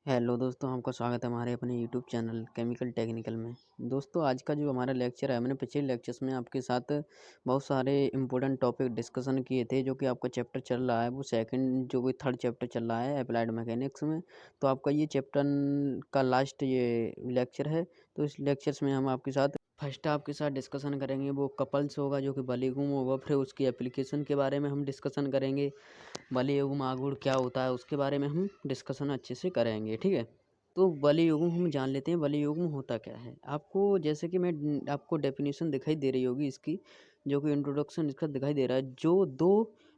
Hello दोस्तों, आपका स्वागत है हमारे अपने यूट्यूब चैनल केमिकल टेक्निकल में। दोस्तों, आज का जो हमारा लेक्चर है, मैंने पिछले लेक्चर्स में आपके साथ बहुत सारे इम्पोर्टेंट टॉपिक डिस्कशन किए थे। जो कि आपका चैप्टर चल रहा है वो सेकंड, जो कि थर्ड चैप्टर चल रहा है अप्लाइड मैकेनिक्स में। तो आपका ये चैप्टर का लास्ट ये लेक्चर है। तो इस लेक्चर्स में हम आपके साथ फर्स्ट आपके साथ डिस्कशन करेंगे, वो कपल्स होगा जो कि बलीगुम होगा। फिर उसकी एप्लीकेशन के बारे में हम डिस्कशन करेंगे। बलियुगम आगुड़ क्या होता है उसके बारे में हम डिस्कशन अच्छे से करेंगे, ठीक है। तो बलियुगम हम जान लेते हैं, बलियुगम होता क्या है। आपको जैसे कि मैं आपको डेफिनेशन दिखाई दे रही होगी इसकी, जो कि इंट्रोडक्शन इसका दिखाई दे रहा है। जो दो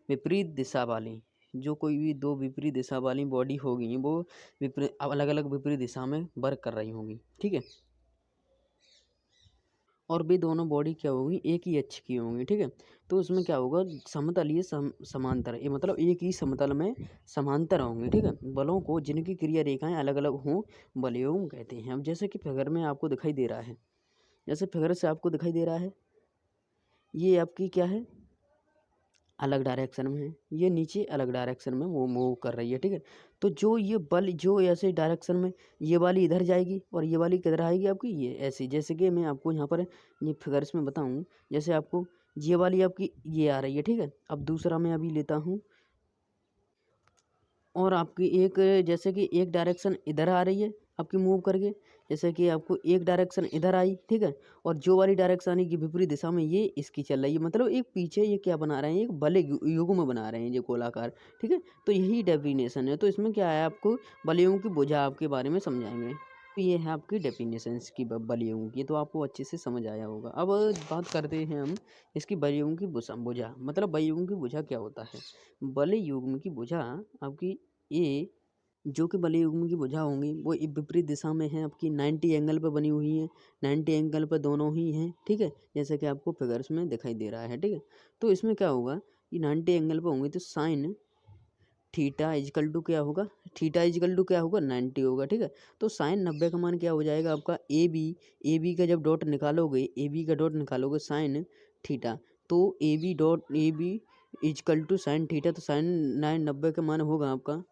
विपरीत दिशा वाली, जो कोई भी दो विपरीत दिशा वाली बॉडी होगी वो अलग अलग विपरीत दिशा में वर्क कर रही होंगी, ठीक है। और भी दोनों बॉडी क्या होगी, एक ही अक्ष की होंगी, ठीक है। तो उसमें क्या होगा, समतलीय समांतर, ये मतलब एक ही समतल में समांतर होंगे, ठीक है। बलों को जिनकी क्रिया रेखाएं अलग अलग हों बलयुग्म कहते हैं। अब जैसे कि फिगर में आपको दिखाई दे रहा है, जैसे फिगर से आपको दिखाई दे रहा है, ये आपकी क्या है, अलग डायरेक्शन में है। ये नीचे अलग डायरेक्शन में वो मूव कर रही है, ठीक है। तो जो ये बल जो ऐसे डायरेक्शन में, ये वाली इधर जाएगी और ये वाली किधर आएगी आपकी, ये ऐसी। जैसे कि मैं आपको यहाँ पर ये फिगर्स में बताऊँ, जैसे आपको ये वाली आपकी ये आ रही है, ठीक है। अब दूसरा मैं अभी लेता हूँ, और आपकी एक, जैसे कि एक डायरेक्शन इधर आ रही है आपकी मूव करके, जैसे कि आपको एक डायरेक्शन इधर आई, ठीक है। और जो वाली डायरेक्शन आने की विपरीत दिशा में ये इसकी चल रही है, मतलब एक पीछे ये क्या बना रहे हैं, एक बल युग्म बना रहे हैं ये गोलाकार, ठीक है। तो यही डेफिनेशन है। तो इसमें क्या है, आपको बलयुग्म की भुजा आपके बारे में समझाएंगे। तो ये है आपकी डेफिनेशन की बलयुग्म की, तो आपको अच्छे से समझ आया होगा। अब बात करते हैं हम इसकी बलयुग्म की भुजा, मतलब बलयुग्म की भुजा क्या होता है। बलयुग्म की भुजा आपकी ये, जो कि बलयुग्म की भुजा होंगी वो विपरीत दिशा में है, आपकी 90 एंगल पर बनी हुई है। 90 एंगल पर दोनों ही हैं, ठीक है, जैसे कि आपको फिगर्स में दिखाई दे रहा है, ठीक है। तो इसमें क्या होगा, ये 90 एंगल पर होंगी तो साइन थीटा इजकल टू क्या होगा, थीटा इजकल टू क्या होगा, 90 होगा, ठीक है। तो साइन 90 का मान क्या हो जाएगा आपका, ए बी का जब डॉट निकालोगे, ए बी का डॉट निकालोगे साइन थीटा, तो A B equal to sine theta, तो साइन 90 का मान होगा आपका,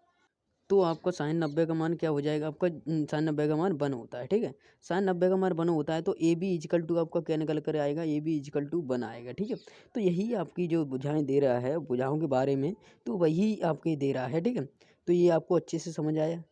तो आपका साइन 90 का मान क्या हो जाएगा आपका, साइन 90 का मान 1 होता है, ठीक है। साइन 90 का मान 1 होता है, तो ए बी इजकल टू आपका क्या निकल कर आएगा, ए बी इजकल टू 1 आएगा, ठीक है। तो यही आपकी जो भुजाएं दे रहा है, भुजाओं के बारे में तो वही आपके दे रहा है, ठीक है। तो ये आपको अच्छे से समझ आया,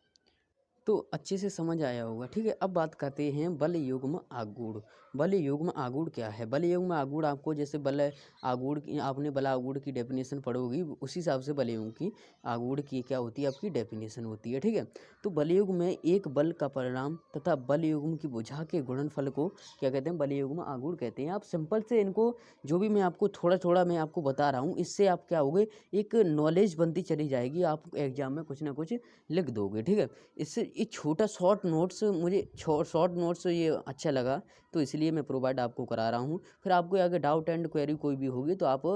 तो अच्छे से समझ आया होगा, ठीक है। अब बात करते हैं बल युग्म आगुड़। बल युग्म आगुड़ क्या है। बल युग्म आगुड़ आपको जैसे बल आगुड़ की, आपने बल आगुड़ की डेफिनेशन पढ़ोगी उसी हिसाब से बल युग्म की आगुड़ की क्या होती है, आपकी डेफिनेशन होती है, ठीक है। तो बल युग्म में एक बल का परिणाम तथा बल युग्म की भुजा के गुणनफल को क्या कहते हैं, बल युग्म आगुड़ कहते हैं। आप सिंपल से इनको, जो भी मैं आपको थोड़ा थोड़ा मैं आपको बता रहा हूँ, इससे आप क्या होगे, एक नॉलेज बनती चली जाएगी, आप एग्जाम में कुछ ना कुछ लिख दोगे, ठीक है। इससे ये छोटा शॉर्ट नोट्स, मुझे शॉर्ट नोट्स ये अच्छा लगा, तो इसलिए मैं प्रोवाइड आपको करा रहा हूँ। फिर आपको अगर डाउट एंड क्वेरी कोई भी होगी तो आप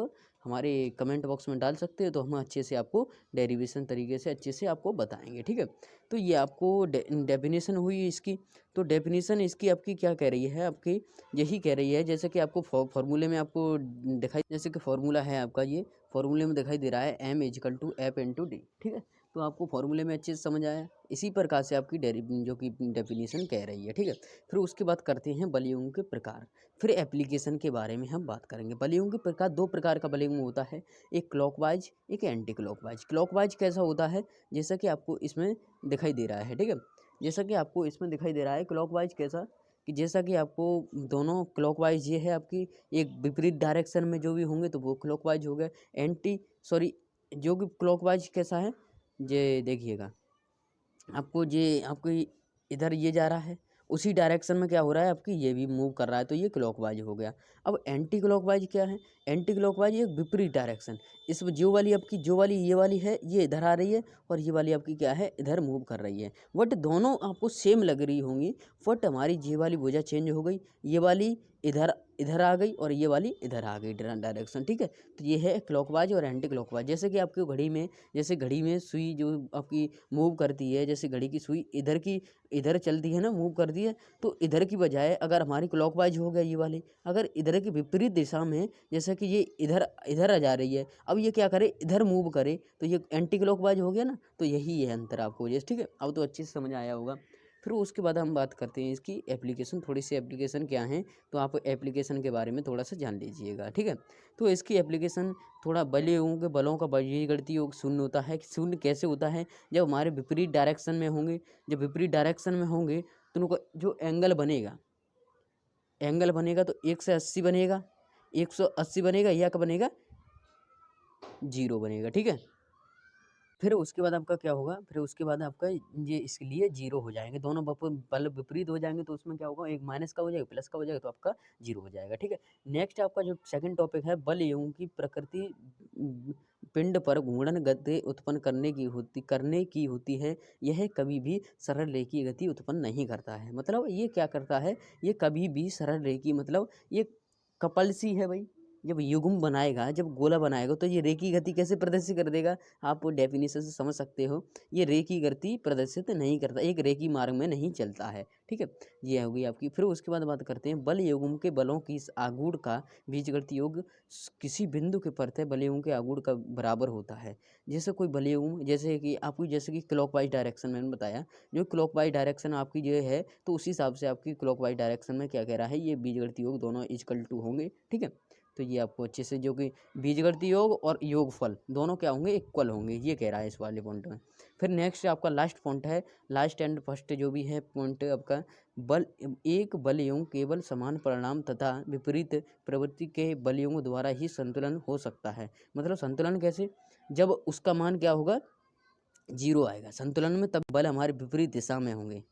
हमारे कमेंट बॉक्स में डाल सकते हो, तो हम अच्छे से आपको डेरिवेशन तरीके से अच्छे से आपको बताएंगे, ठीक है। तो ये आपको डेफिनेशन हुई इसकी। तो डेफिनेशन इसकी आपकी क्या कह रही है, आपकी यही कह रही है, जैसे कि आपको फॉर्मूले में आपको दिखाई, जैसे कि फॉर्मूला है आपका, ये फॉर्मूले में दिखाई दे रहा है M equal to F into D, ठीक है। तो आपको फॉर्मूले में अच्छे से समझ आया। इसी प्रकार से आपकी जो कि डेफिनेशन कह रही है, ठीक है। फिर उसके बाद करते हैं बलयुग्म के प्रकार, फिर एप्लीकेशन के बारे में हम बात करेंगे। बलयुग्म के प्रकार, दो प्रकार का बलयुग्म होता है, एक क्लॉकवाइज, एक एंटी क्लॉकवाइज। क्लॉकवाइज कैसा होता है, जैसा कि आपको इसमें दिखाई दे रहा है, ठीक है। जैसा कि आपको इसमें दिखाई दे रहा है क्लॉकवाइज कैसा, कि जैसा कि आपको दोनों क्लॉकवाइज ये है आपकी, एक विपरीत डायरेक्शन में जो भी होंगे तो वो क्लॉकवाइज हो गया। एंटी सॉरी, जो कि क्लॉकवाइज कैसा है, ये देखिएगा, आपको ये आपको इधर ये जा रहा है, उसी डायरेक्शन में क्या हो रहा है, आपकी ये भी मूव कर रहा है, तो ये क्लॉकवाइज हो गया। अब एंटी क्लॉकवाइज क्या है, एंटी क्लॉकवाइज एक विपरीत डायरेक्शन, इस जो वाली आपकी, जो वाली ये वाली है ये इधर आ रही है, और ये वाली आपकी क्या है, इधर मूव कर रही है। बट दोनों आपको सेम लग रही होंगी, बट हमारी ये वाली भुजा चेंज हो गई, ये वाली इधर इधर आ गई और ये वाली इधर आ गई डायरेक्शन, ठीक है। तो ये है क्लॉकवाइज और एंटी क्लॉकवाइज। जैसे कि आपकी घड़ी में, जैसे घड़ी में सुई जो आपकी मूव करती है, जैसे घड़ी की सुई इधर की इधर चलती है ना, मूव करती है, तो इधर की बजाय अगर हमारी क्लॉकवाइज हो गया ये वाली, अगर इधर की विपरीत दिशा में, जैसे कि ये इधर इधर आ जा रही है, अब ये क्या करे, इधर मूव करे, तो ये एंटी क्लॉकवाइज हो गया ना। तो यही है अंतर आपको, जैसे ठीक है। अब तो अच्छे से समझ आया होगा। फिर उसके बाद हम बात करते हैं इसकी एप्लीकेशन, थोड़ी सी एप्लीकेशन क्या है, तो आप एप्लीकेशन के बारे में थोड़ा सा जान लीजिएगा, ठीक है। तो इसकी एप्लीकेशन थोड़ा बले योगों के बलों का बीजगणितीय योग शून्य होता है। शून्य कैसे होता है, जब हमारे विपरीत डायरेक्शन में होंगे, जब विपरीत डायरेक्शन में होंगे तो उनको जो एंगल बनेगा तो 180 बनेगा, 180 बनेगा, या क्या बनेगा, 0 बनेगा, ठीक है। फिर उसके बाद आपका क्या होगा, फिर उसके बाद आपका ये इसके लिए 0 हो जाएंगे, दोनों बल विपरीत हो जाएंगे, तो उसमें क्या होगा, एक माइनस का हो जाएगा, प्लस का हो जाएगा, तो आपका 0 हो जाएगा, ठीक है। नेक्स्ट आपका जो सेकंड टॉपिक है, बल योगों की प्रकृति। पिंड पर घूर्णन गति उत्पन्न करने की होती है। यह कभी भी सरल रेखीय गति उत्पन्न नहीं करता है। मतलब ये क्या करता है, ये कभी भी सरल रेखीय, मतलब ये कपल सी है भाई। जब युग्म बनाएगा, जब गोला बनाएगा, तो ये रेखीय गति कैसे प्रदर्शित कर देगा, आप डेफिनेशन से समझ सकते हो। ये रेखीय गति प्रदर्शित नहीं करता, एक रेखीय मार्ग में नहीं चलता है, ठीक है। ये होगी आपकी। फिर उसके बाद बात करते हैं बल युग्म के बलों की इस आगुड़ का बीजगणितीय योग किसी बिंदु के प्रत्यय बल युग्म के आगुड़ का बराबर होता है। जैसे कोई बल युग्म, जैसे कि आपकी, जैसे कि क्लॉकवाइज डायरेक्शन मैंने बताया, जो क्लॉकवाइज डायरेक्शन आपकी जो है, तो उसी हिसाब से आपकी क्लॉकवाइज डायरेक्शन में क्या कह रहा है, ये बीजगणितीय योग दोनों इक्वल टू होंगे, ठीक है। तो ये आपको अच्छे से, जो कि बीजगणितीय योग और योगफल दोनों क्या होंगे, इक्वल होंगे, ये कह रहा है इस वाले पॉइंट में। फिर नेक्स्ट आपका लास्ट पॉइंट है, लास्ट एंड फर्स्ट जो भी है पॉइंट आपका, एक बल योग केवल समान परिणाम तथा विपरीत प्रवृत्ति के बल योगों द्वारा ही संतुलन हो सकता है। मतलब संतुलन कैसे, जब उसका मान क्या होगा, 0 आएगा संतुलन में, तब बल हमारे विपरीत दिशा में होंगे,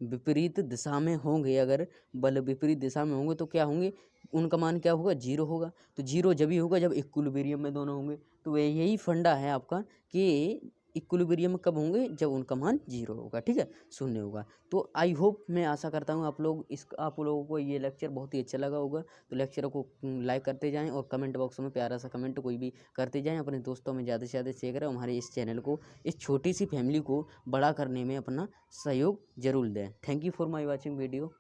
विपरीत दिशा में होंगे, अगर बल विपरीत दिशा में होंगे तो क्या होंगे, उनका मान क्या होगा, 0 होगा। तो 0 जब ही होगा जब इक्विलिब्रियम में दोनों होंगे। तो यही फंडा है आपका कि इक्विलिब्रियम कब होंगे, जब उनका मान 0 होगा, ठीक है, शून्य होगा। तो आई होप, मैं आशा करता हूँ आप लोगों को ये लेक्चर बहुत ही अच्छा लगा होगा। तो लेक्चर को लाइक करते जाएं और कमेंट बॉक्स में प्यारा सा कमेंट कोई भी करते जाएं, अपने दोस्तों में ज़्यादा से ज़्यादा शेयर करें, हमारे इस चैनल को, इस छोटी सी फैमिली को बड़ा करने में अपना सहयोग जरूर दें। Thank you for my watching video.